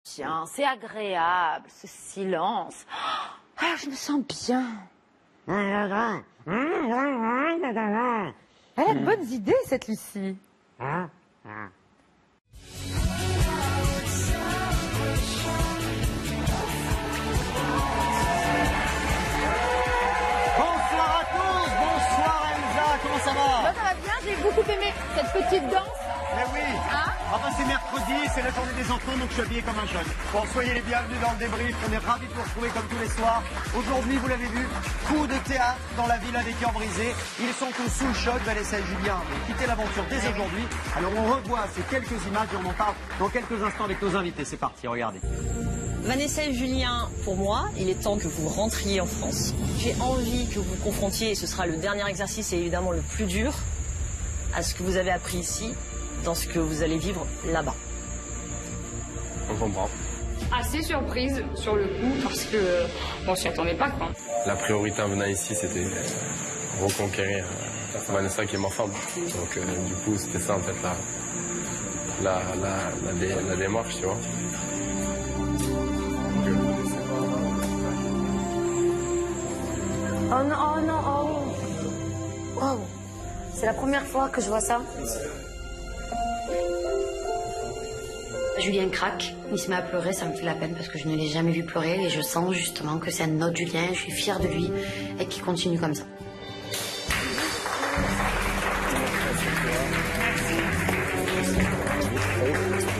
Tiens, c'est agréable, ce silence. Ah, je me sens bien. Elle a de bonnes idées, cette Lucie. Bonsoir à tous, bonsoir Elsa, comment ça va? Ça va bien, j'ai beaucoup aimé cette petite danse. Mais oui, enfin c'est mercredi, c'est la journée des enfants, donc je suis habillé comme un jeune. Bon, soyez les bienvenus dans le débrief, on est ravis de vous retrouver comme tous les soirs. Aujourd'hui, vous l'avez vu, coup de théâtre dans la villa des cœurs brisés. Ils sont tous sous le choc, Vanessa et Julien ont quitté l'aventure dès aujourd'hui. Alors on revoit ces quelques images et on en parle dans quelques instants avec nos invités. C'est parti, regardez. Vanessa et Julien, pour moi, il est temps que vous rentriez en France. J'ai envie que vous vous confrontiez, et ce sera le dernier exercice et évidemment le plus dur, à ce que vous avez appris ici, dans ce que vous allez vivre là-bas. On comprend. Assez surprise sur le coup parce que on s'y attendait pas quoi. La priorité en venant ici, c'était reconquérir Vanessa qui est ma femme. Donc du coup, c'était ça en fait la démarche, tu vois. Oh non, oh non, oh. Wow. C'est la première fois que je vois ça. Julien craque, il se met à pleurer, ça me fait la peine parce que je ne l'ai jamais vu pleurer et je sens justement que c'est un autre Julien, je suis fière de lui et qu'il continue comme ça.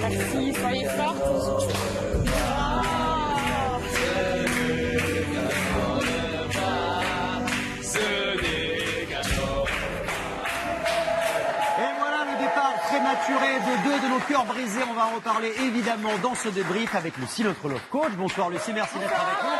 Merci, soyez fortes. Prématuré de deux de nos cœurs brisés, on va en reparler évidemment dans ce débrief avec Lucie, notre love coach. Bonsoir Lucie, merci d'être avec nous.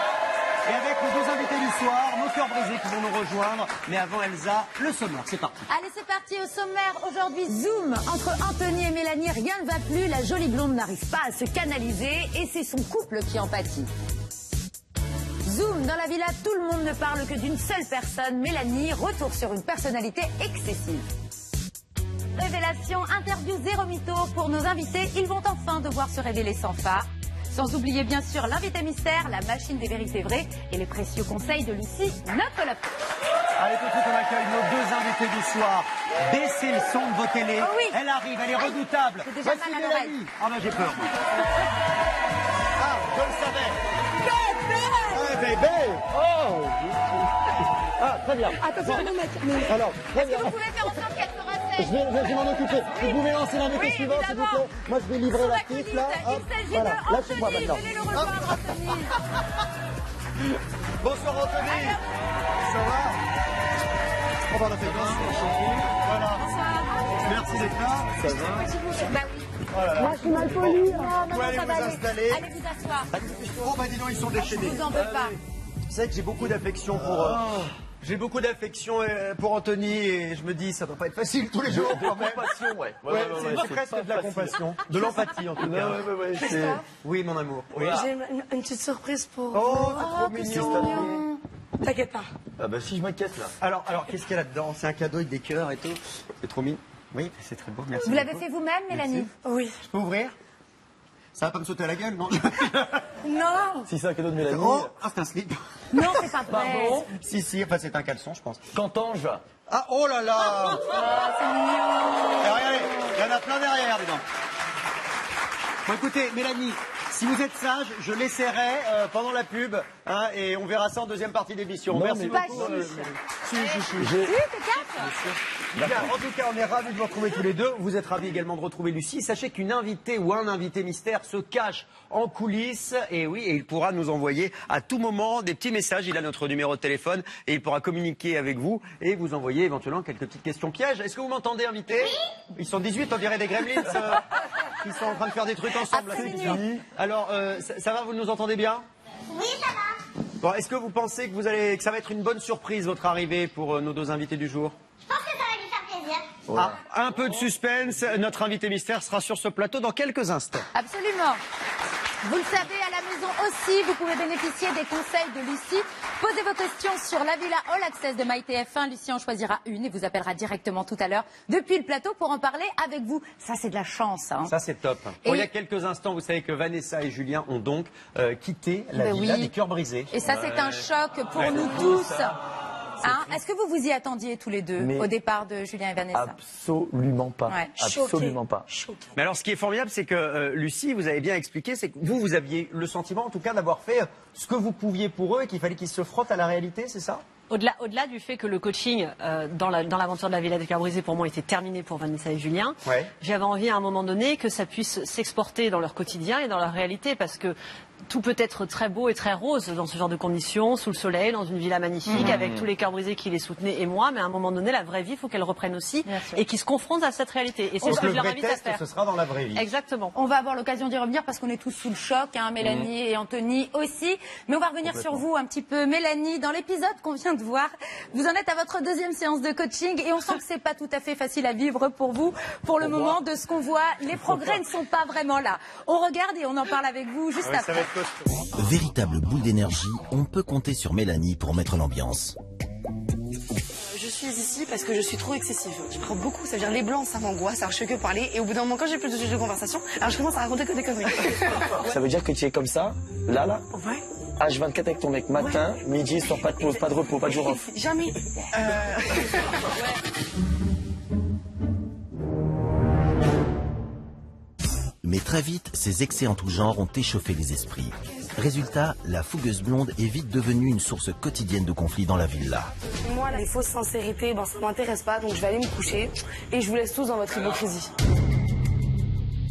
Et avec nos deux invités du soir, nos cœurs brisés qui vont nous rejoindre. Mais avant Elsa, le sommaire, c'est parti. Allez, c'est parti au sommaire. Aujourd'hui, zoom. Entre Anthony et Mélanie, rien ne va plus. La jolie blonde n'arrive pas à se canaliser et c'est son couple qui en pâtit. Zoom, dans la villa, tout le monde ne parle que d'une seule personne. Mélanie, retour sur une personnalité excessive. Révélation, interview zéro mytho pour nos invités. Ils vont enfin devoir se révéler sans phare. Sans oublier bien sûr l'invité mystère, la machine des vérités vraies et les précieux conseils de Lucie, notre love coach. Allez, tout de suite, on accueille nos deux invités du soir. Baissez le son de vos télés. Oh oui. Elle arrive, elle est redoutable. J'ai déjà mal à l'oreille. Ah ben j'ai peur. Ah, je le savais. Bébé. Oh. Ah, très bien. Attention, Alors, très bien. vous pouvez faire en sorte qu'elle se rassemble. Je vais m'en occuper. Vous pouvez lancer l'invité Oui, suivant, s'il vous évidemment. plaît. Moi, je vais livrer la piste, là. Il s'agit Voilà, de lâchez-moi Anthony. maintenant. Venez le rejoindre, Anthony. Bonsoir, Anthony. Ça va? On va la faire. Voilà. Merci d'être là. Ça va? Bah oui. Oh là là. Moi, je suis mal polie. Non, Vous non, allez ça vous va aller. installer. Allez vous asseoir. Oh, bah dis donc, ils sont déchaînés. Je vous en veux pas. Vous savez que j'ai beaucoup d'affection pour... J'ai beaucoup d'affection pour Anthony et je me dis, ça doit pas être facile tous les jours. De compassion, ouais. Ouais, c'est presque de la compassion. De l'empathie, en tout cas. Oui, mon amour. Oui. J'ai une petite surprise pour... Oh, c'est trop mignon. T'inquiète pas. Ah bah si je m'inquiète là. Alors, qu'est-ce qu'il y a là-dedans? C'est un cadeau avec des cœurs et tout. C'est trop mignon. Oui, c'est très beau, merci. Vous l'avez beaucoup. fait vous-même, Mélanie? Oui. Je peux ouvrir? Ça va pas me sauter à la gueule, non? Non. Si c'est un cadeau de Mélanie. Oh, c'est un slip. Non, c'est pas vrai. Si, enfin c'est un caleçon, je pense. Qu'entends-je? Ah, oh là là! Ah, c'est mignon. Et regardez, il y en a plein derrière, dis donc. Bon, écoutez, Mélanie, si vous êtes sage, je l'essaierai pendant la pub, hein, et on verra ça en deuxième partie d'émission. Merci Pas beaucoup. chiche. Si, si. Oui, t'es quatre. Bien, en tout cas, on est ravis de vous retrouver tous les deux. Vous êtes ravis également de retrouver Lucie. Sachez qu'une invitée ou un invité mystère se cache en coulisses. Et oui, et il pourra nous envoyer à tout moment des petits messages. Il a notre numéro de téléphone et il pourra communiquer avec vous et vous envoyer éventuellement quelques petites questions pièges. Est-ce que vous m'entendez, invité? Oui. Ils sont 18, on dirait des gremlins qui sont en train de faire des trucs ensemble. Alors, ça va, vous nous entendez bien? Oui, ça va. Bon, est-ce que vous pensez que ça va être une bonne surprise, votre arrivée, pour nos deux invités du jour? Je pense que ça va lui faire plaisir. Ah, un peu de suspense, notre invité mystère sera sur ce plateau dans quelques instants. Absolument. Vous le savez, à la maison aussi, vous pouvez bénéficier des conseils de Lucie. Posez vos questions sur la Villa All Access de MyTF1. Lucie en choisira une et vous appellera directement tout à l'heure depuis le plateau pour en parler avec vous. Ça, c'est de la chance. Hein. Ça, c'est top. Et Il y a quelques instants, vous savez que Vanessa et Julien ont donc quitté la Ben Villa oui. des Cœurs Brisés. Et ça, c'est un choc pour nous tous. Hein, est-ce que vous vous y attendiez tous les deux au départ de Julien et Vanessa? Absolument pas. Ouais. Absolument pas. Mais alors, ce qui est formidable, c'est que Lucie, vous avez bien expliqué, c'est que vous aviez le sentiment, en tout cas, d'avoir fait ce que vous pouviez pour eux et qu'il fallait qu'ils se frottent à la réalité, c'est ça? Au-delà du fait que le coaching dans l'aventure de la Villa des Cœurs Brisés, pour moi, était terminé pour Vanessa et Julien, j'avais envie à un moment donné que ça puisse s'exporter dans leur quotidien et dans leur réalité, parce que tout peut être très beau et très rose dans ce genre de conditions, sous le soleil, dans une villa magnifique, avec tous les cœurs brisés qui les soutenaient et moi, mais à un moment donné, la vraie vie, il faut qu'elle reprenne aussi et qu'ils se confrontent à cette réalité. Et c'est ce que je leur invite à faire. Ce sera dans la vraie vie. Exactement. On va avoir l'occasion d'y revenir parce qu'on est tous sous le choc, hein, Mélanie et Anthony aussi. Mais on va revenir sur vous un petit peu. Mélanie, dans l'épisode qu'on vient de voir, vous en êtes à votre deuxième séance de coaching et on sent que c'est pas tout à fait facile à vivre pour vous. Pour le moment, de ce qu'on voit, les progrès ne sont pas vraiment là. On regarde et on en parle avec vous juste après. Véritable boule d'énergie, on peut compter sur Mélanie pour mettre l'ambiance. Je suis ici parce que je suis trop excessive. Je prends beaucoup, ça veut dire les blancs, ça m'angoisse, alors je fais que parler. Et au bout d'un moment, quand j'ai plus de sujets de conversation, alors je commence à raconter que des conneries. Ça veut dire que tu es comme ça, là Ouais. H24 avec ton mec, matin, midi, soir, pas de pause, pas de repos, pas de jour off. Jamais. Mais très vite, ces excès en tout genre ont échauffé les esprits. Résultat, la fougueuse blonde est vite devenue une source quotidienne de conflits dans la villa. Moi, les fausses sincérités, ça m'intéresse pas, donc je vais aller me coucher. Et je vous laisse tous dans votre hypocrisie.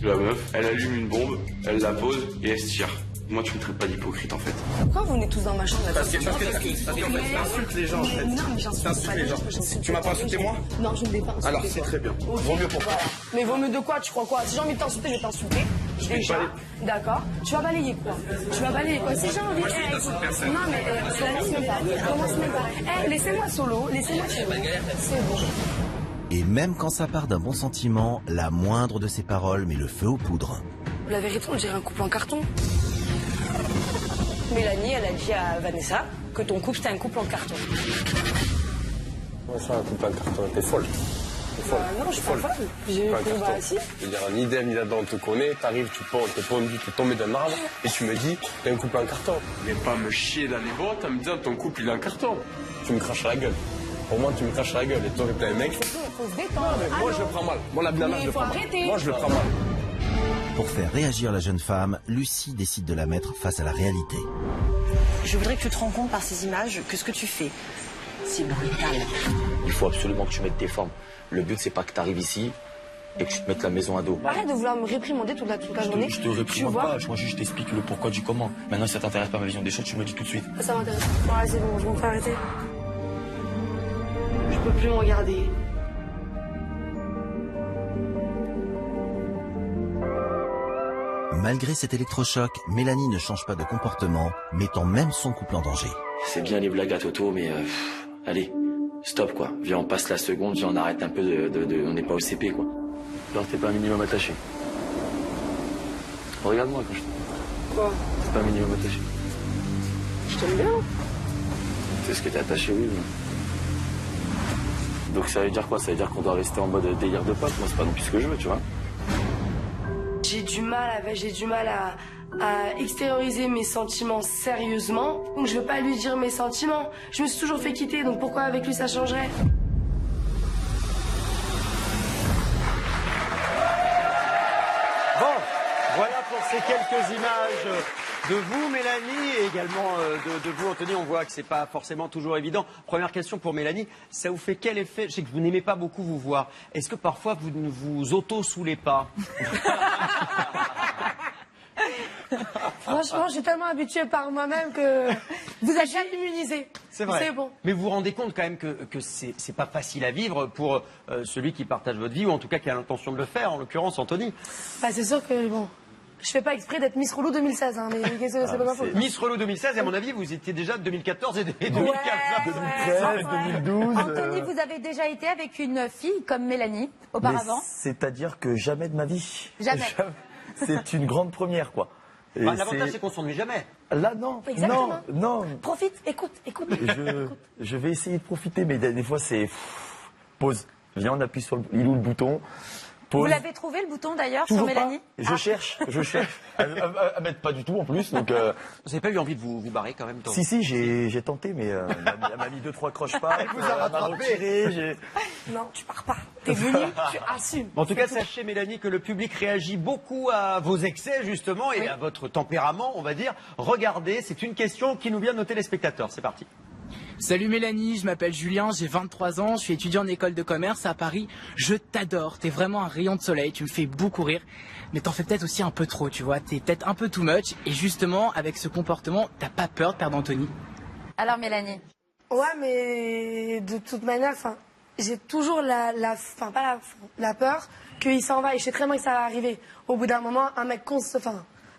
La meuf, elle allume une bombe, elle la pose et elle se tire. Moi, tu me traites pas d'hypocrite en fait. Pourquoi vous venez tous dans ma chambre là? Parce que t'insultes les gens en fait. Non, mais j'insulte pas les gens. Tu m'as pas insulté moi? Non, je ne l'ai pas insulté. Alors c'est très bien. Vaut mieux pour toi. Mais vaut mieux de quoi? Tu crois quoi? Si j'ai envie de t'insulter, je vais t'insulter. Déjà. D'accord. Tu vas balayer quoi? Tu vas balayer quoi? Si j'ai envie. Moi, je t'insulte personne. Non, mais commence même pas. Commence même pas. Laissez-moi solo. Laissez-moi solo. C'est bon. Et même quand ça part d'un bon sentiment, la moindre de ses paroles met le feu aux poudres. La vérité, on dirait un couple en carton. Mélanie, elle a dit à Vanessa que ton couple, c'était un couple en carton. Ouais, ça, un couple en carton, t'es folle. T'es folle. Non, je suis pas folle. J'ai si. Je veux dire, ni d'elle ni d'Adam, on te connaît, t'arrives, t'es pendu, t'es tombé d'un arbre, et tu me dis, t'es un couple en carton. Mais pas me chier dans les bottes en me disant, ton couple, il est en carton. Tu me craches à la gueule. Pour moi, tu me craches à la gueule. Et toi, t'es un mec. Faut se détendre. Moi, je le prends mal. Moi, la banane, je le prends mal. Moi, je le prends mal. Pour faire réagir la jeune femme, Lucie décide de la mettre face à la réalité. Je voudrais que tu te rends compte par ces images que ce que tu fais, c'est brutal. Il faut absolument que tu mettes tes formes. Le but, c'est pas que tu arrives ici et que tu te mettes la maison à dos. Arrête de vouloir me réprimander toute la journée. Je te réprimande pas, moi juste je t'explique le pourquoi du comment. Maintenant, si ça t'intéresse pas ma vision des choses, tu me le dis tout de suite. Ça m'intéresse. Ouais, c'est bon, je vais me faire arrêter. Je peux plus me regarder. Malgré cet électrochoc, Mélanie ne change pas de comportement, mettant même son couple en danger. C'est bien les blagues à Toto, mais allez, stop quoi. Viens, on passe la seconde, viens, on arrête un peu on n'est pas au CP quoi. Genre, t'es pas un minimum attaché. Regarde-moi quand je te... Quoi? T'es pas un minimum attaché. Je t'aime bien. C'est ce que t'es attaché, oui. Donc ça veut dire quoi? Ça veut dire qu'on doit rester en mode délire de pote. Moi, c'est pas non plus ce que je veux, tu vois. J'ai du mal à extérioriser mes sentiments sérieusement. Donc je veux pas lui dire mes sentiments. Je me suis toujours fait quitter, donc pourquoi avec lui ça changerait? Bon, voilà pour ces quelques images de vous, Mélanie, et également de vous, Anthony. On voit que c'est pas forcément toujours évident. Première question pour Mélanie, ça vous fait quel effet? Je sais que vous n'aimez pas beaucoup vous voir. Est-ce que parfois vous ne vous auto-soulez pas? Franchement, je suis tellement habituée par moi-même que vous êtes déjà immunisé. C'est vrai. C'est bon. Mais vous vous rendez compte quand même que c'est pas facile à vivre pour celui qui partage votre vie, ou en tout cas qui a l'intention de le faire, en l'occurrence Anthony. Bah, c'est sûr que bon, je fais pas exprès d'être Miss Relou 2016, hein, mais c'est pas ma faute. Miss Relou 2016, et à mon avis, vous étiez déjà de 2014 et 2015. Ouais, 2012. Anthony, vous avez déjà été avec une fille comme Mélanie auparavant? C'est-à-dire que jamais de ma vie. Jamais. C'est une grande première, quoi. Bah, l'avantage, c'est qu'on s'ennuie jamais. Là, non. Exactement. Non. Profite, écoute. Je vais essayer de profiter, mais des fois, c'est... Pause. Viens, on appuie sur le... Il est où le bouton? Pause. Vous l'avez trouvé le bouton d'ailleurs Toujours sur Mélanie? Je cherche. À mettre pas du tout en plus. Donc, Vous n'avez pas eu envie de vous barrer quand même? Si, j'ai tenté, mais elle m'a mis 2-3 croche-pas. Elle vous a rattrapé. Non, tu pars pas. T'es venu, tu assumes. En tout cas, sachez, Mélanie, que le public réagit beaucoup à vos excès, justement, et à votre tempérament, on va dire. Regardez, c'est une question qui nous vient de nos téléspectateurs. C'est parti. Salut Mélanie, je m'appelle Julien, j'ai 23 ans, je suis étudiant en école de commerce à Paris. Je t'adore, t'es vraiment un rayon de soleil, tu me fais beaucoup rire. Mais t'en fais peut-être aussi un peu trop, tu vois, t'es peut-être un peu too much. Et justement, avec ce comportement, t'as pas peur de perdre Anthony? Alors Mélanie? Ouais, mais de toute manière, j'ai toujours la peur qu'il s'en va. Et je sais très bien que ça va arriver. Au bout d'un moment, un mec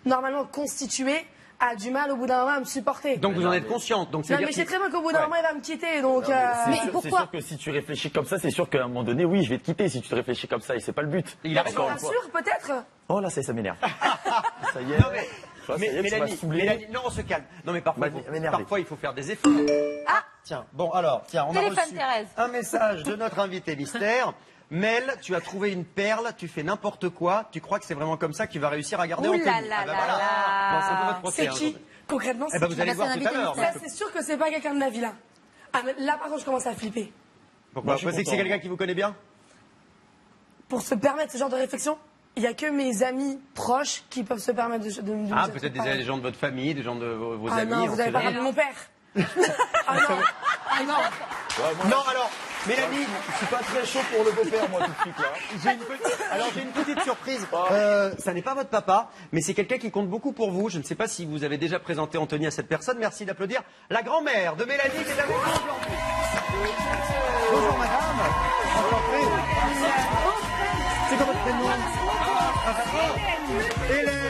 normalement constitué a du mal au bout d'un moment à me supporter. Donc vous en êtes consciente. Donc non, mais je sais très bien qu'au bout d'un moment, il va me quitter. Donc, C'est sûr que si tu réfléchis comme ça, c'est sûr qu'à un moment donné, oui, je vais te quitter si tu te réfléchis comme ça. Et c'est pas le but. Il a raison. Bien sûr, peut-être. Oh là, ça m'énerve. Ça y est. Non, mais Mélanie, non, on se calme. Non, mais parfois il faut faire des efforts. Ah, tiens. Bon, alors, on a reçu un message de notre invité mystère. Mel, tu as trouvé une perle, tu fais n'importe quoi, tu crois que c'est vraiment comme ça que tu vas réussir à garder Anthony? C'est qui? Concrètement, c'est vous allez voir tout à l'heure. Ça, c'est sûr que c'est pas quelqu'un de ma vie, là. Ah, mais là, par contre, je commence à flipper. Pourquoi? Vous pensez que c'est quelqu'un qui vous connaît bien? Pour se permettre ce genre de réflexion, il n'y a que mes amis proches qui peuvent se permettre de me dire. Ah, peut-être des gens de votre famille, des gens de vos amis. Non, vous avez parlé de mon père. Non, alors, Mélanie, je suis pas très chaud pour le beau-père, moi, tout de suite, là. J'ai une petite surprise. Ça n'est pas votre papa, mais c'est quelqu'un qui compte beaucoup pour vous. Je ne sais pas si vous avez déjà présenté Anthony à cette personne. Merci d'applaudir la grand-mère de Mélanie qui est avec nous aujourd'hui. Bonjour, madame. C'est quoi votre prénom? Hélène.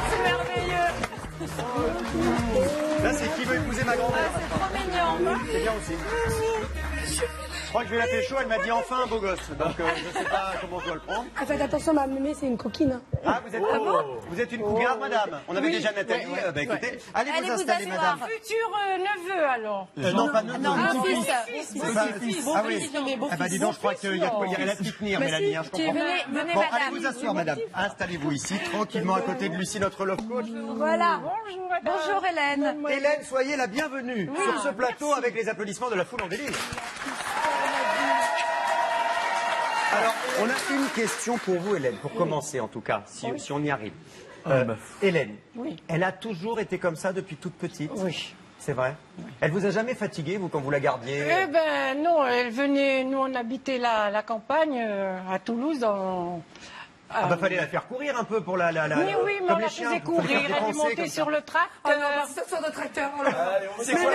C'est merveilleux. Là, c'est qui veut épouser ma grand-mère? C'est trop mignon. C'est bien aussi. Je crois que je vais la pécho, elle m'a dit enfin un beau gosse. Donc je sais pas comment je dois le prendre. Faites attention, ma mémé, c'est une coquine. Ah, vous êtes une cougarde, madame. On avait déjà Nathalie. Écoutez, allez vous installer, madame. Futur neveu, alors. Non, pas neveu. Un fils. Ah oui. Ah bah dis donc, je crois qu'il y a la petite tenir, Mélanie. Je comprends. Venez, Bon, madame. allez vous asseoir, madame. Installez-vous ici, tranquillement, à côté de Lucie, notre love coach. Voilà. Bonjour Hélène. Hélène, soyez la bienvenue sur ce plateau avec les applaudissements de la foule en délire. Alors, on a une question pour vous, Hélène, pour commencer en tout cas, si on y arrive. Hélène, elle a toujours été comme ça depuis toute petite? Oui. C'est vrai? Elle vous a jamais fatigué, vous, quand vous la gardiez? Eh ben non, elle venait, nous on habitait la campagne à Toulouse. Ah bah fallait la faire courir un peu pour la Oui, mais on la faisait courir, elle est montée sur le tracteur. Sur le tracteur. C'est quoi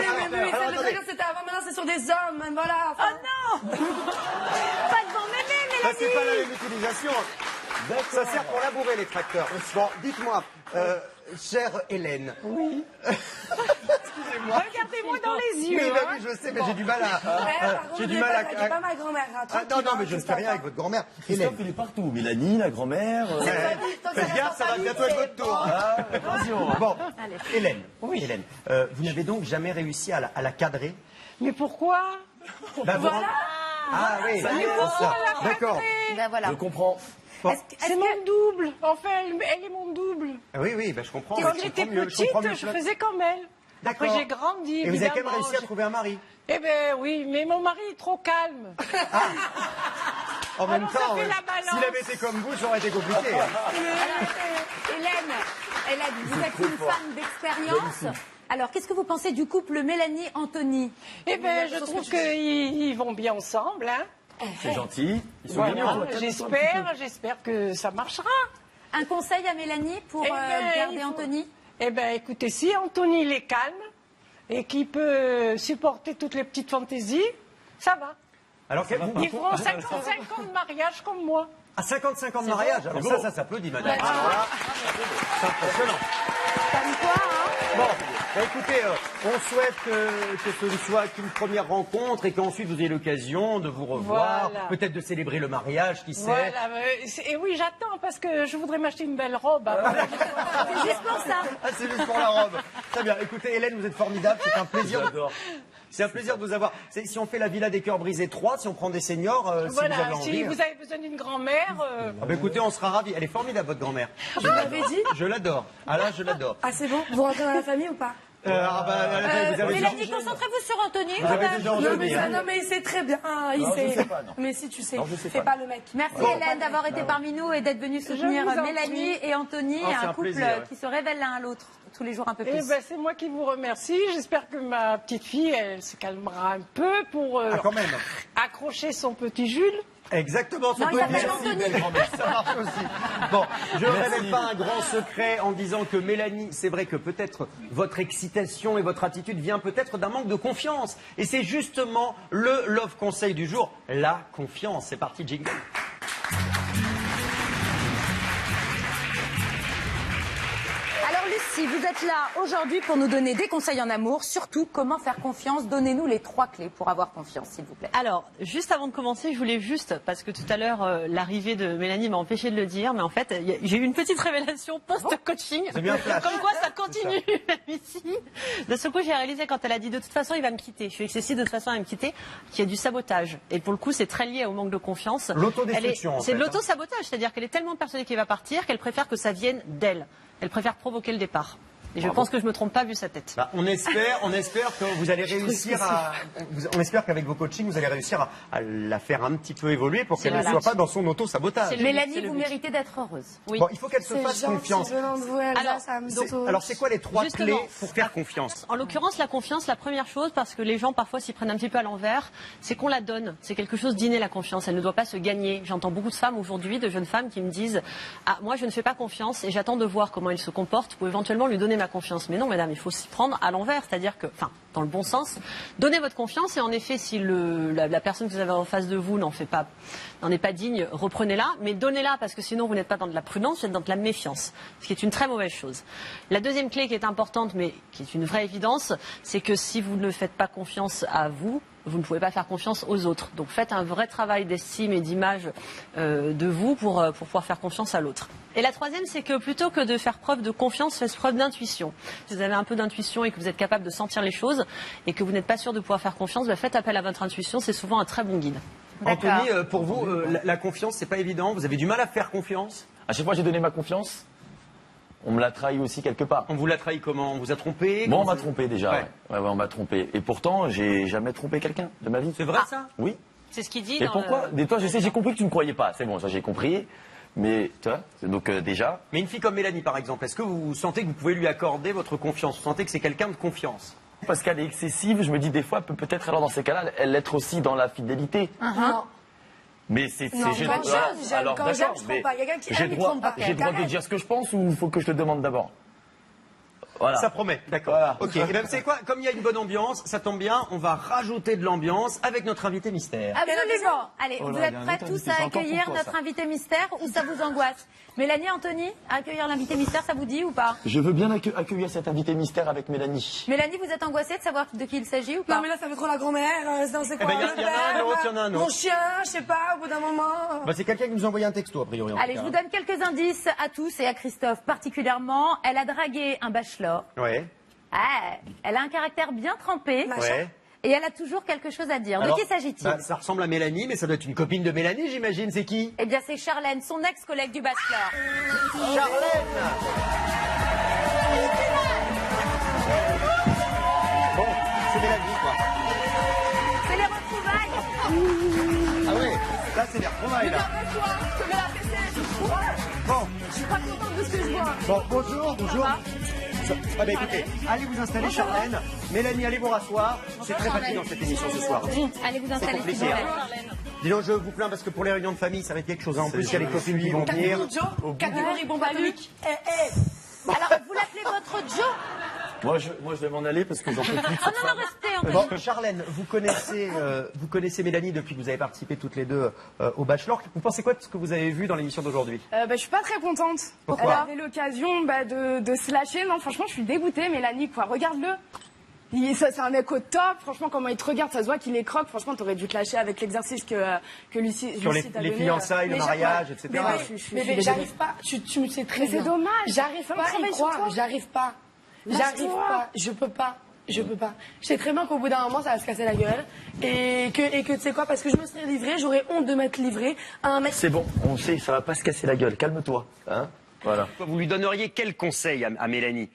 C'était avant, maintenant c'est sur des hommes, voilà. Oh non. Pas devant mémé, Mélanie. Ça, c'est pas la même utilisation. Ça sert pour labourer les tracteurs. Bon, dites-moi, chère Hélène. Oui. Excusez-moi. Regardez-moi dans les yeux. Oui, je sais, mais j'ai du mal à. J'ai du mal à. Pas ma grand-mère. Non, mais je ne fais rien avec votre grand-mère. Christophe, il est partout. Mélanie, la grand-mère. Faites gaffe, ça va bientôt être votre tour. Attention. Bon, Hélène. Oui. Hélène, vous n'avez donc jamais réussi à la cadrer? Mais pourquoi? Voilà. Ah oui. D'accord. Ben voilà. Je comprends. C'est mon double. Enfin, elle est mon double. Oui, je comprends. Quand j'étais petite, je faisais comme elle. Après, j'ai grandi. Et vous avez quand même réussi à trouver un mari? Eh ben oui, mais mon mari est trop calme. En même temps, s'il avait été comme vous, ça aurait été compliqué. Hélène, vous êtes une femme d'expérience. Alors, qu'est-ce que vous pensez du couple Mélanie-Anthony? Eh ben, je trouve qu'ils vont bien ensemble, hein. C'est gentil. Ils sont mignons. J'espère que ça marchera. Un conseil à Mélanie pour garder Anthony? Eh bien, écoutez, si Anthony il est calme et qu'il peut supporter toutes les petites fantaisies, ça va. Alors, ils feront 55 ans de mariage comme moi. À 55 ans de mariage? Alors ça s'applaudit, madame. C'est impressionnant. Comme quoi, hein? Bon. Bah, écoutez, on souhaite que ce ne soit qu'une première rencontre et qu'ensuite vous ayez l'occasion de vous revoir, Voilà. peut-être de célébrer le mariage, qui sait. Voilà, et oui, j'attends parce que je voudrais m'acheter une belle robe. C'est juste pour ça. Ah, c'est juste pour la robe. Très bien. Écoutez, Hélène, vous êtes formidable. C'est un plaisir. J'adore. C'est un plaisir de vous avoir. Si on fait la Villa des Cœurs Brisés 3, si on prend des seniors, si vous avez Voilà, envie. si vous avez besoin d'une grand-mère. Ah bah écoutez, on sera ravis. Elle est formidable, votre grand-mère. Vous l'avez dit? Je l'adore. Ah là, je l'adore. Ah, c'est bon? Vous rentrez dans la famille ou pas? Vous avez Mélanie, concentrez-vous sur Anthony. Vous avez déjà Non, entendu, hein. non, mais il sait très bien. Il Non, je sait. sais pas, non. Mais si tu sais, Non, je sais fais pas. pas le mec. Merci Hélène d'avoir été parmi nous et d'être venue soutenir vous en Mélanie prie. et Anthony, Oh, c'est un un couple plaisir, ouais. qui se révèle l'un à l'autre tous les jours un peu Eh plus. ben, c'est moi qui vous remercie. J'espère que ma petite fille, elle se calmera un peu pour Ah, quand même. accrocher son petit Jules. Exactement, Non, il s'appelle Merci, Anthony. belle grand-mère. Ça marche aussi. Bon, je ne révèle pas un grand secret en disant que Mélanie, c'est vrai que peut-être votre excitation et votre attitude vient peut-être d'un manque de confiance. Et c'est justement le Love Conseil du jour, la confiance. C'est parti, jingle. Alors Lucie, vous êtes là aujourd'hui pour nous donner des conseils en amour, surtout comment faire confiance. Donnez-nous les 3 clés pour avoir confiance, s'il vous plaît. Alors, juste avant de commencer, je voulais juste, parce que tout à l'heure, l'arrivée de Mélanie m'a empêché de le dire, mais en fait, j'ai eu une petite révélation post-coaching. C'est bien flash. Comme quoi, ça continue ici. De ce coup, j'ai réalisé quand elle a dit de toute façon, il va me quitter. Je suis excessive, de toute façon, il va me quitter, qu'il y a du sabotage. Et pour le coup, c'est très lié au manque de confiance. L'autodestruction, en C'est de fait, hein. l'auto-sabotage, c'est-à-dire qu'elle est tellement persuadée qu'il va partir qu'elle préfère que ça vienne d'elle. Elle préfère provoquer le départ. Et je pense que je me trompe pas vu sa tête. Bah, on espère que vous allez réussir on espère qu'avec vos coachings, vous allez réussir à la faire un petit peu évoluer pour qu'elle ne soit pas dans son auto-sabotage. Mélanie, vous méritez d'être heureuse. Oui. Bon, il faut qu'elle se fasse C'est gentil confiance. venant de vous, Elsa, Alors, ça me C'est- sauve. Alors, c'est quoi les 3 Justement. clés pour faire confiance? En l'occurrence, la confiance, la première chose, parce que les gens parfois s'y prennent un petit peu à l'envers, c'est qu'on la donne. C'est quelque chose d'inné, la confiance. Elle ne doit pas se gagner. J'entends beaucoup de femmes aujourd'hui, de jeunes femmes qui me disent « Ah, moi je ne fais pas confiance et j'attends de voir comment il se comporte pour éventuellement lui donner ma confiance. » Mais non, madame, il faut s'y prendre à l'envers. C'est-à-dire que, enfin, dans le bon sens, donnez votre confiance et en effet, si la personne que vous avez en face de vous n'en est pas digne, reprenez-la, mais donnez-la parce que sinon vous n'êtes pas dans de la prudence, vous êtes dans de la méfiance, ce qui est une très mauvaise chose. La deuxième clé qui est importante, mais qui est une vraie évidence, c'est que si vous ne faites pas confiance à vous, vous ne pouvez pas faire confiance aux autres. Donc faites un vrai travail d'estime et d'image de vous pour pouvoir faire confiance à l'autre. Et la troisième, c'est que plutôt que de faire preuve de confiance, faites preuve d'intuition. Si vous avez un peu d'intuition et que vous êtes capable de sentir les choses et que vous n'êtes pas sûr de pouvoir faire confiance, faites appel à votre intuition, c'est souvent un très bon guide. Anthony, pour vous, la confiance, c'est pas évident. Vous avez du mal à faire confiance? À chaque fois que j'ai donné ma confiance, on me l'a trahi aussi quelque part. On vous l'a trahi comment? On vous a trompé? Bon, on m'a trompé déjà. Ouais. Ouais, on m'a trompé. Et pourtant, j'ai jamais trompé quelqu'un de ma vie. C'est vrai ça? Oui. C'est ce qu'il dit. Et dans pourquoi? Et toi, je sais, j'ai compris que tu ne croyais pas. C'est bon, ça j'ai compris. Mais tu vois, donc déjà. Mais une fille comme Mélanie, par exemple, est-ce que vous sentez que vous pouvez lui accorder votre confiance? Vous sentez que c'est quelqu'un de confiance? Parce qu'elle est excessive, je me dis des fois, peut-être alors dans ces cas-là, elle l'être aussi dans la fidélité. Non. Mais c'est Non, j'ai- quand voilà. j'aime, Alors, quand d'accord, j'aime, je trompe mais pas. Quelqu'un qui j'ai aime, il droit, trompe pas. j'ai le droit de dire ce que je pense ou il faut que je te demande d'abord? Voilà. Ça promet, d'accord. Voilà. Ok, et bien, vous savez quoi? Comme il y a une bonne ambiance, ça tombe bien, on va rajouter de l'ambiance avec notre invité mystère. Absolument. Allez, Oh là, vous il y êtes a un prêts autre tous invité, à c'est encore accueillir pour toi, notre ça. invité mystère ou ça vous angoisse? Mélanie, Anthony, accueillir l'invité mystère, ça vous dit ou pas? Je veux bien accueillir cet invité mystère avec Mélanie. Mélanie, vous êtes angoissée de savoir de qui il s'agit ou pas? Non, mais là, ça fait trop la grand-mère. C'est quoi? ben, il y en a le un père, autre, il y en a un autre. Mon chien, je sais pas, au bout d'un moment. Bah, c'est quelqu'un qui nous a envoyé un texto, a priori. en Allez, tout je cas. vous donne quelques indices à tous et à Christophe particulièrement. Elle a dragué un bachelor. Ouais. Ah, elle a un caractère bien trempé. Ouais. Et elle a toujours quelque chose à dire. Alors, de qui s'agit-il? bah, ça ressemble à Mélanie, mais ça doit être une copine de Mélanie, j'imagine. C'est qui? Eh bien, c'est Charlène, son ex-collègue du bachelor. Charlène. Bon, c'est Mélanie, quoi. C'est les retrouvailles. Ah ouais, là, c'est les retrouvailles, là. Bon. Je suis pas contente de ce que je vois. Bon, bonjour, bonjour. Ah bah écoutez, allez vous installer, Charlène. Mélanie, allez vous rasseoir. C'est très fatigant cette émission ce soir. Allez vous C'est installer, s'il compliqué. vous Hein. plaît. Dis donc, je vous plains parce que pour les réunions de famille, ça va être quelque chose. En plus, il y a les copines qui vont venir. Catégorie Joe, catégorie bombe atomique. Alors, vous l'appelez votre Joe? Moi, je vais m'en aller parce que j'en peux plus de cette Oh non, femme. non, restez, Anthony. Bon, Charlène, vous connaissez Mélanie depuis que vous avez participé toutes les deux au Bachelor. Vous pensez quoi de ce que vous avez vu dans l'émission d'aujourd'hui? Je suis pas très contente. Pourquoi? Elle avait l'occasion de se lâcher. Non, franchement, je suis dégoûtée, Mélanie, quoi. Regarde-le. C'est un mec au top. Franchement, comment il te regarde, ça se voit qu'il est croque. Franchement, t'aurais dû te lâcher avec l'exercice que Lucie Sur t'a les donné. fiançailles, le mariage, etc. Mais j'arrive pas. Tu me sais très bien. c'est dommage. J'arrive pas à y croire. J'arrive pas. J'arrive pas. Je peux pas. Je peux pas. Je sais très bien qu'au bout d'un moment, ça va se casser la gueule. Et que tu sais quoi, parce que je me serais livrée, j'aurais honte de m'être livrée à un mec. C'est bon, on sait, ça va pas se casser la gueule. Calme-toi. Hein, voilà. Vous lui donneriez quel conseil à Mélanie?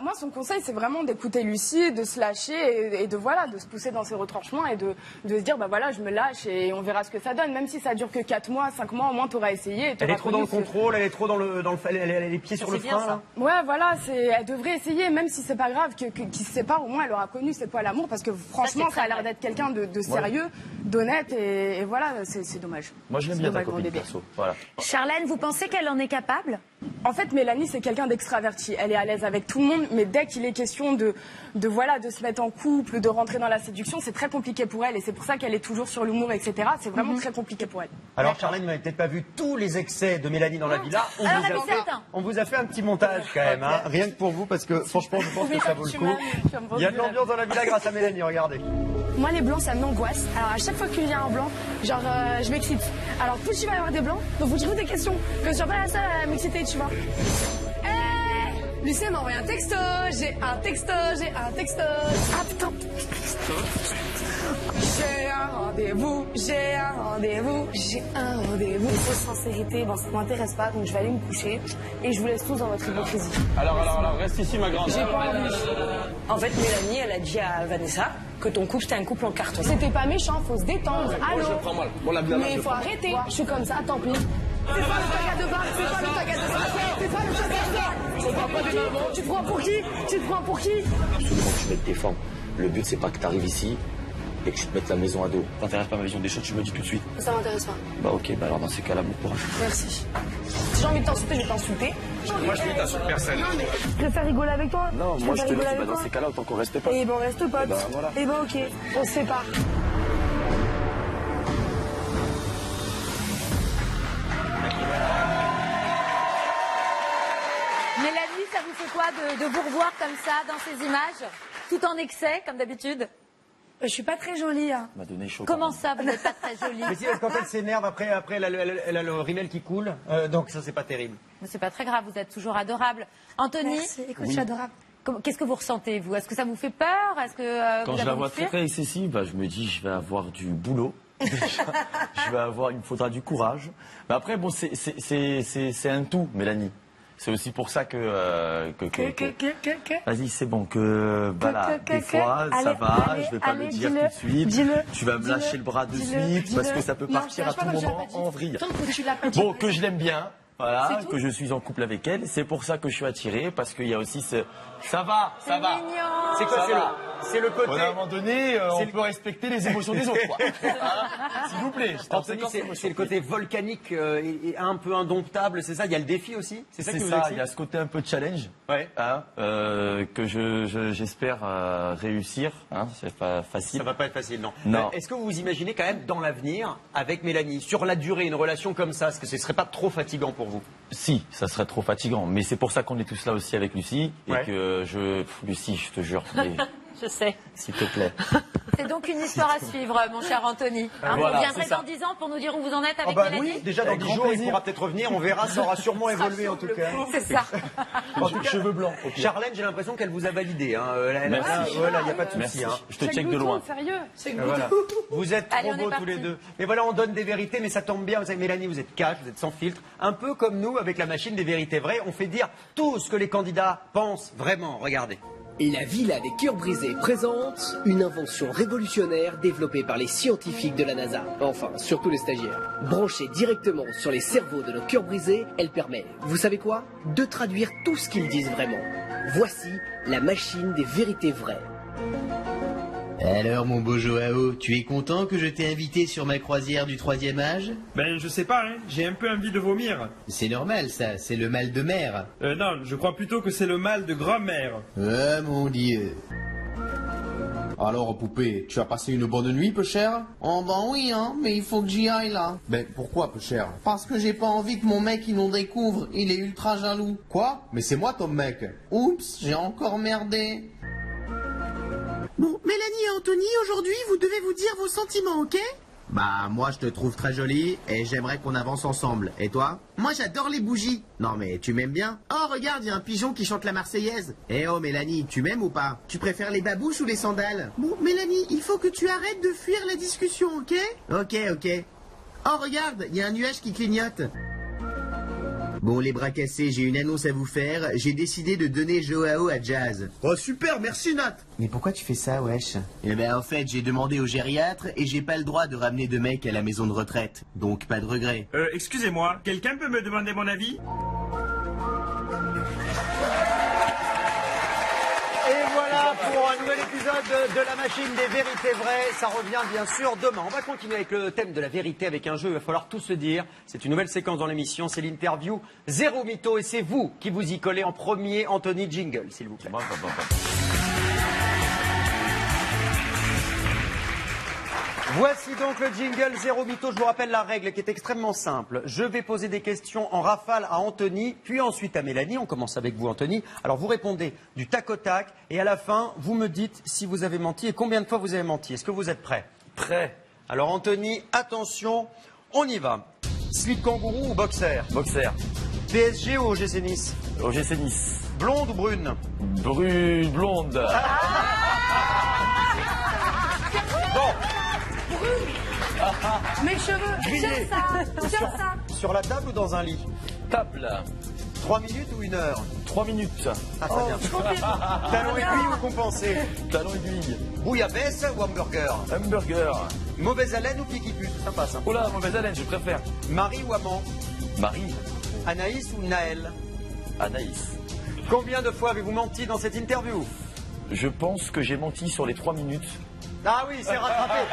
Moi, son conseil, c'est vraiment d'écouter Lucie, de se lâcher et de se pousser dans ses retranchements et de se dire, voilà, je me lâche et on verra ce que ça donne. Même si ça dure que 4 mois, 5 mois, au moins, t'auras essayé. Elle est trop dans le contrôle, elle est trop dans le elle a les pieds sur le frein. Là. Ouais, voilà, elle devrait essayer, même si c'est pas grave qu'ils se séparent, au moins elle aura connu c'est quoi l'amour, parce que franchement, ça a l'air d'être quelqu'un de sérieux, d'honnête et voilà, c'est dommage. Moi, je l'aime bien ta copine perso. Voilà. Charlène, vous pensez qu'elle en est capable? En fait, Mélanie, c'est quelqu'un d'extraverti. Elle est à l'aise avec tout le monde, mais dès qu'il est question de se mettre en couple, de rentrer dans la séduction, c'est très compliqué pour elle. Et c'est pour ça qu'elle est toujours sur l'humour, etc. C'est vraiment très compliqué pour elle. Alors, Charlène, vous n'avez peut-être pas vu tous les excès de Mélanie dans la villa. On vous a fait un petit montage quand même, hein, rien que pour vous, parce que franchement, je pense que ça vaut le coup. Il y a de l'ambiance dans la villa grâce à Mélanie, regardez. Moi, les blancs, ça m'angoisse. Alors, à chaque fois qu'il y a un blanc, genre, je m'excite. Alors, plus il va y avoir des blancs, donc vous trouvez des questions, que je sois pas la seule à m'exciter, tu vois. Lucie m'a envoyé un texto, j'ai un texto. Ah putain. J'ai un rendez-vous. Il faut sincérité, ça m'intéresse pas, donc je vais aller me coucher et je vous laisse tous dans votre hypocrisie. Alors, reste ici, ma grande. J'ai pas envie. En fait, Mélanie, elle a dit à Vanessa que ton couple, c'était un couple en carton. C'était pas méchant, faut se détendre. Moi, je le prends mal. Bon, la blague, mais il faut arrêter. Je suis comme ça, tant pis. C'est pas le taga de bar, c'est pas le taga de bar, c'est pas le taga de bar. Tu te prends pour qui? Absolument que tu mettes tes formes. Le but, c'est pas que tu arrives ici et que tu te mettes la maison à dos. T'intéresses pas à ma vision des choses, tu me le dis tout de suite. Ça m'intéresse pas. Bah ok, alors dans ces cas-là, bon courage. Merci. Si j'ai envie de t'insulter, je vais t'insulter. Moi, je ne t'insulte personne. Je préfère rigoler avec toi. Non, moi je te le dis, dans ces cas-là, autant qu'on reste potes. Et ben on reste potes. Voilà. Et ben ok, on se sépare. Mélanie, ça vous fait quoi de vous revoir comme ça, dans ces images, tout en excès, comme d'habitude? Je suis pas très jolie. Hein. M'a donné chaud. Comment ça, vous n'êtes pas très jolie? Mais si, parce qu'en fait, elle s'énerve, après elle a le rimel qui coule, donc ça, c'est pas terrible. Mais c'est pas très grave, vous êtes toujours adorable. Anthony? Merci, écoute, je suis adorable. Qu'est-ce que vous ressentez, vous? Est-ce que ça vous fait peur? Est-ce que Quand vous je avez la vois envie de fuir? très excessive, je me dis, je vais avoir du boulot. Déjà, il me faudra du courage. Mais après, bon, c'est un tout, Mélanie. C'est aussi pour ça que vas-y, c'est bon, voilà, des fois, ça va, je vais pas le dire tout de suite. Tu vas me lâcher le bras de suite, parce que ça peut partir à tout moment en vrille. Bon, que je l'aime bien, voilà, que je suis en couple avec elle. C'est pour ça que je suis attiré, parce qu'il y a aussi ce... Ça va. C'est quoi, c'est le côté... À un moment donné, on peut respecter les émotions des autres, quoi. S'il vous plaît. Anthony, c'est le côté volcanique et un peu indomptable, c'est ça? Il y a le défi aussi? C'est ça, il y a ce côté un peu challenge, que j'espère réussir. Hein, c'est pas facile. Ça va pas être facile, non. Non. Est-ce que vous vous imaginez quand même dans l'avenir, avec Mélanie, sur la durée, une relation comme ça, est-ce que ce serait pas trop fatigant pour vous? Si, ça serait trop fatigant. Mais c'est pour ça qu'on est tous là aussi avec Lucie. Et que Lucie, je te jure. Je sais. S'il te plaît. C'est donc une histoire à suivre, mon cher Anthony. Vous reviendrez dans 10 ans pour nous dire où vous en êtes avec Mélanie? Oui, déjà dans 10 jours, il pourra peut-être revenir. On verra, ça aura sûrement évolué en tout cas. C'est ça. En tout cas, cheveux blancs. Charlène, j'ai l'impression qu'elle vous a validé. Voilà, il n'y a pas de souci. Je te check de loin. Sérieux. Voilà. Vous êtes trop beaux tous les deux. Mais voilà, on donne des vérités, mais ça tombe bien. Vous savez, Mélanie, vous êtes cash, vous êtes sans filtre. Un peu comme nous, avec la machine des vérités vraies, on fait dire tout ce que les candidats pensent vraiment. Regardez. La Villa des Cœurs Brisés présente une invention révolutionnaire développée par les scientifiques de la NASA. Enfin, surtout les stagiaires. Branchée directement sur les cerveaux de nos cœurs brisés, elle permet, vous savez quoi? De traduire tout ce qu'ils disent vraiment. Voici la machine des vérités vraies. Alors mon beau Joao, tu es content que je t'ai invité sur ma croisière du 3e âge? Ben je sais pas, hein. J'ai un peu envie de vomir. C'est normal ça, c'est le mal de mer. Non, je crois plutôt que c'est le mal de grand-mère. Ah mon Dieu. Alors poupée, tu as passé une bonne nuit peu cher? Oh ben oui hein, mais il faut que j'y aille là. Ben pourquoi peu cher? Parce que j'ai pas envie que mon mec il nous découvre, il est ultra jaloux. Quoi? Mais c'est moi ton mec. Oups, j'ai encore merdé. Bon, Mélanie et Anthony, aujourd'hui, vous devez vous dire vos sentiments, ok? Bah moi je te trouve très jolie et j'aimerais qu'on avance ensemble. Et toi? Moi j'adore les bougies. Non mais tu m'aimes bien? Oh regarde, il y a un pigeon qui chante la Marseillaise. Eh oh Mélanie, tu m'aimes ou pas? Tu préfères les babouches ou les sandales? Bon, Mélanie, il faut que tu arrêtes de fuir la discussion, ok? Ok. Oh regarde, il y a un nuage qui clignote. Bon les bras cassés, j'ai une annonce à vous faire. J'ai décidé de donner Joao à Jazz. Oh super, merci Nat. Mais pourquoi tu fais ça, wesh? Eh ben en fait, j'ai demandé au gériatre et j'ai pas le droit de ramener de mecs à la maison de retraite. Donc pas de regret. Excusez-moi, quelqu'un peut me demander mon avis? Et voilà pour un nouvel épisode de la machine des vérités vraies. Ça revient bien sûr demain. On va continuer avec le thème de la vérité avec un jeu. Il va falloir tout se dire. C'est une nouvelle séquence dans l'émission. C'est l'interview Zéro Mytho. Et c'est vous qui vous y collez en premier. Anthony, jingle, s'il vous plaît. Voici donc le jingle Zéro Mytho. Je vous rappelle la règle qui est extrêmement simple. Je vais poser des questions en rafale à Anthony, puis ensuite à Mélanie. On commence avec vous, Anthony. Alors vous répondez du tac au tac et à la fin, vous me dites si vous avez menti et combien de fois vous avez menti. Est-ce que vous êtes prêt? Prêt. Alors Anthony, attention, on y va. Slip kangourou ou boxer? Boxer. PSG ou OGC Nice? OGC Nice. Blonde ou brune? Blonde. Bon. Mes cheveux, Grillé. tiens ça. Sur la table ou dans un lit? Table. 3 minutes ou 1 heure? 3 minutes. Ah, très bien. Talon aiguille ou compensé? Talon aiguille. Bouillabaisse ou hamburger? Hamburger. Mauvaise haleine ou pied qui pue? Ça passe. Hein. Oh là, mauvaise haleine, je préfère. Marie ou amant? Marie. Anaïs ou Naël? Anaïs. Combien de fois avez-vous menti dans cette interview? Je pense que j'ai menti sur les 3 minutes. Ah oui, c'est rattrapé.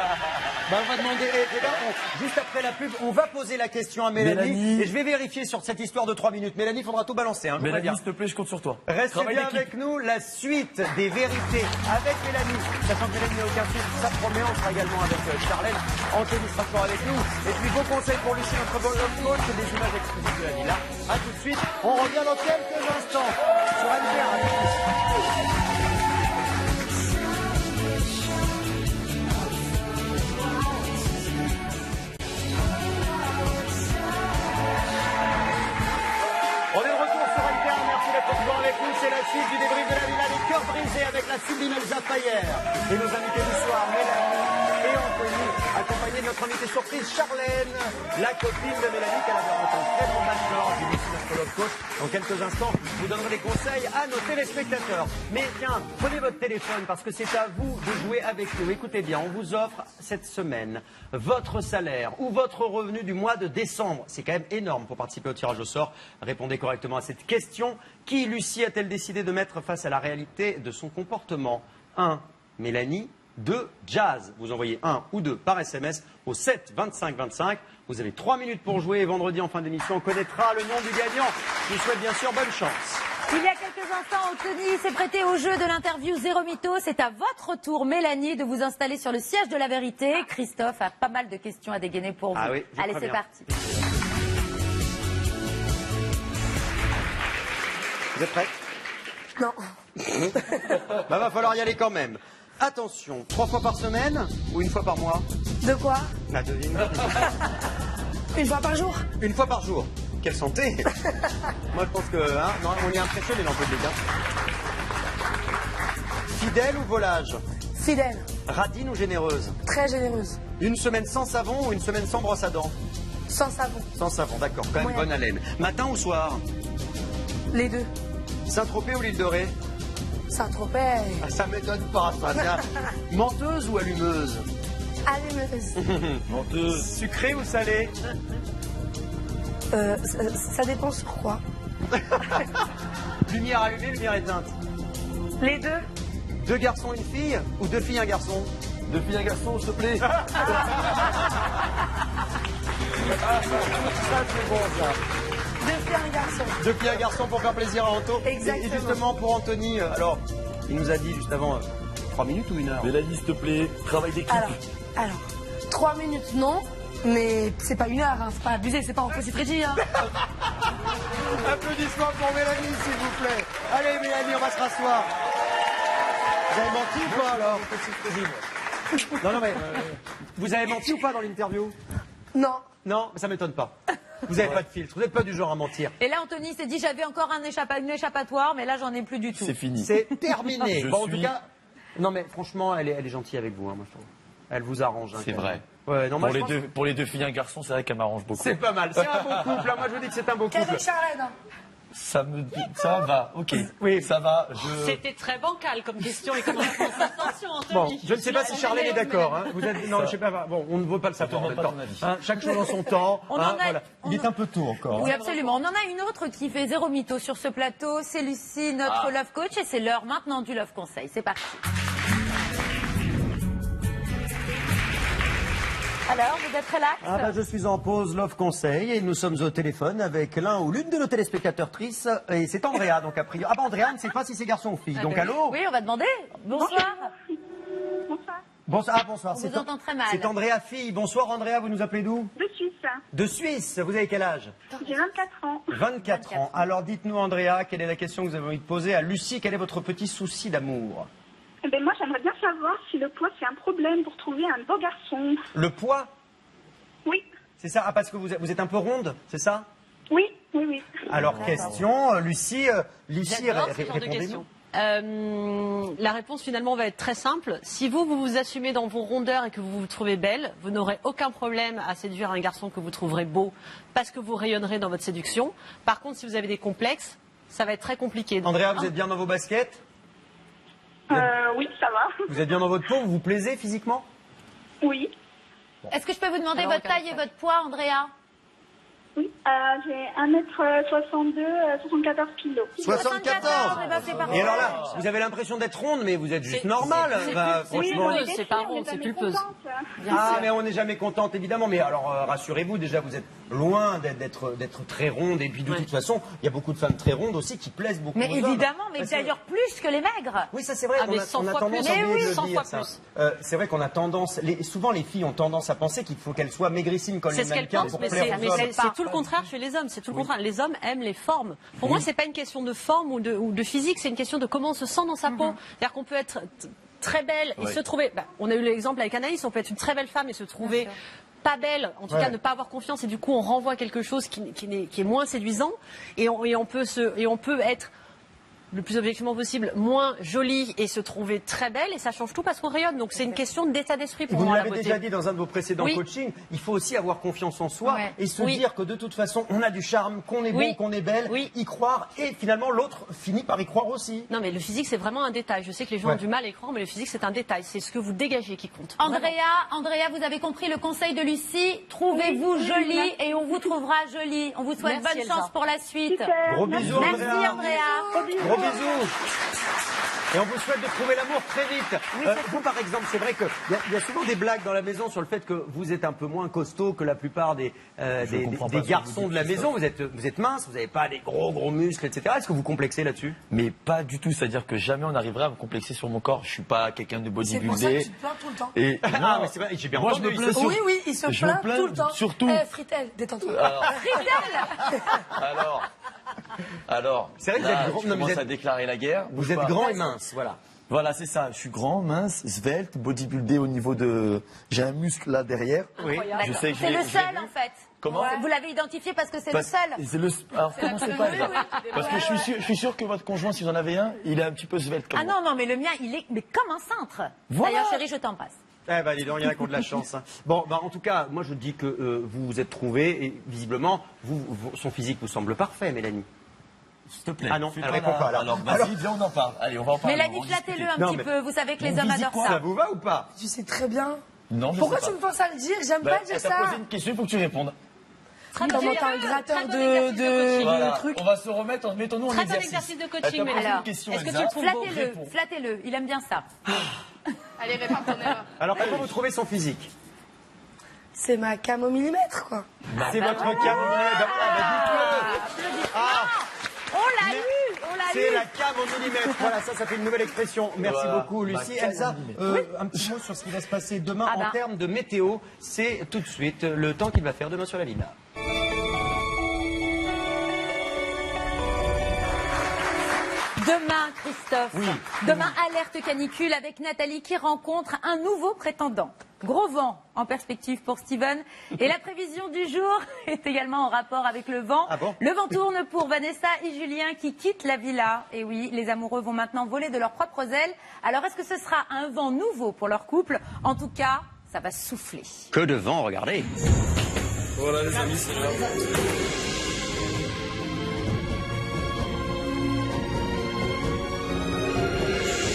Ben, on va demander, juste après la pub, on va poser la question à Mélanie. Et je vais vérifier sur cette histoire de 3 minutes. Mélanie, il faudra tout balancer. Hein, Mélanie, s'il te plaît, je compte sur toi. Restez bien avec nous, la suite des vérités avec Mélanie. Sachant que Mélanie n'a aucun filtre, ça promet, on sera également avec Charlène. Anthony sera toujours avec nous. Et puis vos conseils pour Lucie, notre bonne coach, des images exclusives de la villa. A tout de suite, on revient dans quelques instants sur MDR. C'est la suite du débrief de la villa des cœurs brisés avec la sublime Elsa Fayer et nos invités du soir, Mélanie et Anthony, accompagnés de notre invité surprise Charlène, la copine de Mélanie qu'elle avait rencontrée dans Bachelor du Lucie, notre love coach. Dans quelques instants, je vous donnerai des conseils à nos téléspectateurs. Mais tiens, prenez votre téléphone parce que c'est à vous de jouer avec nous. Écoutez bien, on vous offre cette semaine votre salaire ou votre revenu du mois de décembre. C'est quand même énorme pour participer au tirage au sort. Répondez correctement à cette question. Qui, Lucie, a-t-elle décidé de mettre face à la réalité de son comportement? 1. Mélanie. 2. Jazz. Vous envoyez 1 ou 2 par SMS au 7 25 25. Vous avez 3 minutes pour jouer et vendredi en fin d'émission, on connaîtra le nom du gagnant. Je vous souhaite bien sûr bonne chance. Il y a quelques instants, Anthony s'est prêté au jeu de l'interview Zéro Mytho. C'est à votre tour, Mélanie, de vous installer sur le siège de la vérité. Christophe a pas mal de questions à dégainer pour vous. Ah oui, allez, c'est parti. Vous êtes prêts? Non. Bah, va falloir y aller quand même. Attention, 3 fois par semaine ou 1 fois par mois? De quoi? La devine. 1 fois par jour? 1 fois par jour. Quelle santé. Moi je pense que non, on est impressionné dans le public. Fidèle ou volage? Fidèle. Radine ou généreuse? Très généreuse. Une semaine sans savon ou une semaine sans brosse à dents? Sans savon. Sans savon, d'accord, quand même bonne haleine. Matin ou soir? Les deux. Saint-Tropez ou l'île de Ré? Saint-Tropez. Ah, ça m'étonne pas, ça. Tiens. Menteuse ou allumeuse? Allumeuse. Menteuse. Sucrée ou salée? Ça dépend sur quoi. Lumière allumée, lumière éteinte? Les deux. 2 garçons, une fille ou 2 filles, un garçon? 2 filles, un garçon, s'il te plaît. Ça, c'est bon, ça. 2 filles, un garçon. 2 filles, un garçon pour faire plaisir à Anto. Exactement. Et justement, pour Anthony, alors, il nous a dit juste avant 3 minutes ou 1 heure? Mélanie, s'il te plaît, travail d'équipe. Alors, 3 minutes, non. Mais c'est pas 1 heure, hein, c'est pas abusé, c'est pas en Faucille Freddy. Hein. Applaudissements pour Mélanie, s'il vous plaît. Allez, Mélanie, on va se rasseoir. Vous avez menti ou pas, alors? Non, mais vous avez menti ou pas dans l'interview? Non. Non, ça m'étonne pas. Vous n'avez pas de filtre, vous n'êtes pas du genre à mentir. Et là, Anthony s'est dit, j'avais encore une échappatoire, mais là, j'en ai plus du tout. C'est fini. C'est terminé. Je Bon, en suis- tout cas, non, mais franchement, elle est gentille avec vous, hein, moi, je trouve. Elle vous arrange. Hein, C'est quand vrai. même. Ouais, non, moi, je pense- Pour les 2 filles, un garçon, c'est vrai qu'elle m'arrange beaucoup. C'est pas mal, c'est un beau couple. Hein. Moi, je vous dis que c'est un beau couple. Qu'avec Charlène. Hein. Ça va, ok. Oui. Ça va. C'était très bancal comme question et comme réponse. Attention, Anthony. Bon, je ne sais pas si Charlène est d'accord. Hein. Vous êtes... Non, je sais pas. Bon, on ne veut pas le savoir. demande pas d'accord. ton avis. Hein, chaque chose en son temps. On hein, en a- voilà. on Il est en- un peu tôt encore. Oui, hein. absolument. On en a une autre qui fait 0 mytho sur ce plateau. C'est Lucie, notre Love Coach. Et c'est l'heure maintenant du Love Conseil. C'est parti. Alors, vous êtes relax? Ah bah, je suis en pause Love Conseil et nous sommes au téléphone avec l'un ou l'une de nos téléspectatrices et c'est Andrea donc a priori. Ah bah Andrea ne sait pas si c'est garçon ou fille. Donc allô? Oui, on va demander. Bonsoir. Bonsoir. Ah, bonsoir. On vous entend très mal. C'est Andrea fille. Bonsoir Andrea, vous nous appelez d'où? De Suisse. De Suisse. Vous avez quel âge? J'ai 24 ans. 24 ans. Alors dites-nous Andrea, quelle est la question que vous avez envie de poser à Lucie? Quel est votre petit souci d'amour? Eh ben moi, j'aimerais bien savoir si le poids, c'est un problème pour trouver un beau garçon. Le poids? Oui. C'est ça? Ah parce que vous êtes un peu ronde, c'est ça? Oui, oui, oui. Alors question, Lucie, J'adore ce genre de répondez-nous. questions. La réponse finalement va être très simple. Si vous vous assumez dans vos rondeurs et que vous vous trouvez belle, vous n'aurez aucun problème à séduire un garçon que vous trouverez beau parce que vous rayonnerez dans votre séduction. Par contre, si vous avez des complexes, ça va être très compliqué. Donc, Andrea, vous êtes bien dans vos baskets? Oui, ça va. Vous êtes bien dans votre peau? Vous vous plaisez physiquement? Oui. Est-ce que je peux vous demander Alors, votre taille et votre poids, Andrea? Oui, j'ai 1m62, 74 kilos. 74. Eh ben, c'est parfait. Et alors là, vous avez l'impression d'être ronde, mais vous êtes juste normale. Bah, franchement. pulpeuse, c'est pas ronde, c'est pulpeuse. Ah, mais on n'est jamais contente, évidemment. Mais alors, rassurez-vous, déjà, vous êtes loin d'être très ronde. Et puis, de toute façon, il y a beaucoup de femmes très rondes aussi qui plaisent beaucoup Mais aux hommes. évidemment, mais Parce que- d'ailleurs plus que les maigres. Oui, ça c'est vrai. Ah, mais 100 on a fois tendance plus. à Mais oublier oui, de 100 le fois dire, ça. plus. C'est vrai qu'on a tendance, souvent les filles ont tendance à penser qu'il faut qu'elles soient maigrissines comme C'est les ce qu'elles mannequins pensent, pour mais plaire aux hommes. c'est tout le contraire chez les hommes. C'est tout le contraire. Les hommes aiment les formes. Pour moi, c'est pas une question de forme ou de physique, c'est une question de comment on se sent dans sa peau. C'est-à-dire qu'on peut être très belle et Ouais. se trouver. On a eu l'exemple avec Anaïs, on peut être une très belle femme et se trouver pas belle, en tout cas ne pas avoir confiance et du coup on renvoie quelque chose qui est moins séduisant et on peut être le plus objectivement possible, moins jolie et se trouver très belle et ça change tout parce qu'on rayonne. Donc c'est une question d'état d'esprit pour Vous moi, nous la l'avez beauté. déjà dit dans un de vos précédents Oui. coachings, il faut aussi avoir confiance en soi Ouais. et se Oui. dire que de toute façon, on a du charme, qu'on est Oui. bon, qu'on est belle, Oui. y croire et finalement l'autre finit par y croire aussi. Non mais le physique c'est vraiment un détail. Je sais que les gens Ouais. ont du mal à y croire mais le physique c'est un détail. C'est ce que vous dégagez qui compte. Andrea, vous avez compris le conseil de Lucie. Trouvez-vous Oui, jolie merci. et on vous trouvera jolie. On vous souhaite Merci, bonne Elsa. chance pour la suite. Super. Gros bisous, Merci Andrea. Andrea. Gros bisous. Et on vous souhaite de trouver l'amour très vite. Vous, par exemple, c'est vrai qu'il y a souvent des blagues dans la maison sur le fait que vous êtes un peu moins costaud que la plupart des comprends pas ce que garçons vous de la dites, maison. Vous êtes mince, vous n'avez pas des gros muscles, etc. Est-ce que vous complexez là-dessus? Mais pas du tout, c'est-à-dire que jamais on arrivera à me complexer sur mon corps. Je suis pas quelqu'un de C'est pour ça que bodybuildé. tu te plains tout le temps. Et Ah, mais c'est vrai, j'ai bien moi, entendu, je me plains il se- sur- Oui, oui, il se je me plaint plains tout le temps. surtout. Fritel, détends-toi. Alors, C'est vrai que vous là, êtes grand, tu non, mais commences vous à êtes- déclarer la guerre. Vous êtes grand et mince, voilà. Voilà, c'est ça. Je suis grand, mince, svelte, bodybuildé au niveau de. J'ai un muscle là derrière. Oui. Je sais que C'est j'ai- le j'ai seul vu. en fait. Comment Vous l'avez identifié parce que c'est le Parce- seul. c'est le- Alors commencez pas déjà. Parce que je suis sûr que votre conjoint, si vous en avez un, il est un petit peu svelte comme Ah moi. non, mais le mien, il est mais comme un cintre. Voilà. D'ailleurs, chérie, je t'embrasse. Eh ben, dis donc, il y en a qui ont de la chance. Hein. Bon, ben, en tout cas, moi je dis que vous vous êtes trouvés et visiblement, son physique vous semble parfait, Mélanie. S'il te plaît. Ah non, fais elle pas répond la- pas, là. Alors Alors- vas-y, viens, on en parle. Allez, on va en parler. Mélanie, on va en flattez-le discuter. un Non, petit mais- peu. Vous savez que les Vous hommes visitez adorent quoi ça. Ça vous va ou pas? Tu sais très bien. Non, je Pourquoi sais tu pas. me forces à le dire? J'aime Bah, pas dire elle t'a ça. posé une question, il faut que tu répondes. Comment t'as un gratteur de trucs. On va se remettre, mettons-nous en exercice. Exercice de coaching, mais Alors, question, est-ce que Elsa. tu flattez-le, il aime bien ça. Allez, répare ton erreur. Alors, comment vous trouvez son physique? C'est ma cam au millimètre, quoi. C'est votre cam au millimètre. On l'a eu. C'est la cam au millimètre. Voilà, ça fait une nouvelle expression. Merci beaucoup, Lucie. Elsa, un petit mot sur ce qui va se passer demain en termes de météo. C'est tout de suite le temps qu'il va faire demain sur la ville. Demain, Christophe. Demain, alerte canicule avec Nathalie qui rencontre un nouveau prétendant. Gros vent en perspective pour Steven. Et la prévision du jour est également en rapport avec le vent. Le vent tourne pour Vanessa et Julien qui quittent la villa. Et oui, les amoureux vont maintenant voler de leurs propres ailes. Alors, est-ce que ce sera un vent nouveau pour leur couple? En tout cas, ça va souffler. Que de vent, regardez. Voilà les amis, c'est là.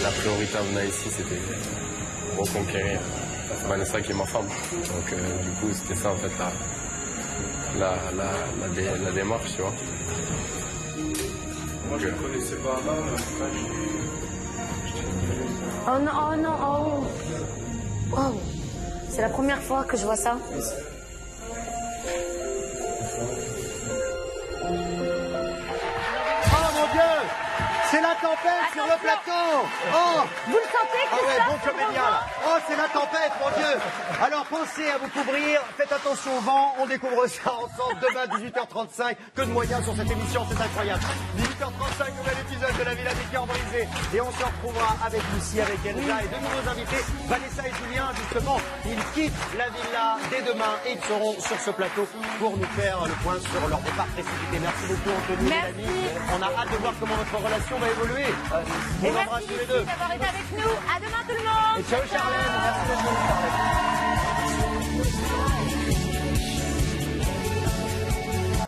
La priorité à venir ici, c'était reconquérir Vanessa qui est ma femme. Donc du coup, c'était ça en fait la démarche, tu vois. Moi, je ne connaissais pas Anna, mais en tout cas, Oh non, oh non, oh. Wow. C'est la première fois que je vois ça. Oh mon Dieu! C'est la tempête sur le plateau! Oh! Vous le sentez, Ah ouais, Christophe? bon comédien là. Oh, c'est la tempête, mon Dieu! Alors pensez à vous couvrir, faites attention au vent, on découvre ça ensemble demain 18h35. Que de moyens sur cette émission, c'est incroyable. 18h35, nouvel épisode de la Villa des Cœurs Brisés. Et on se retrouvera avec Lucie, avec Elsa et de nouveaux invités. Vanessa et Julien, justement, ils quittent la villa dès demain et ils seront sur ce plateau pour nous faire le point sur leur départ précipité. Merci beaucoup, Anthony, Mélanie. On a hâte de voir comment votre relation va évoluer. Et merci Lucie d'avoir été avec nous. À demain tout le monde. Et ciao Charlène, merci d'être venue.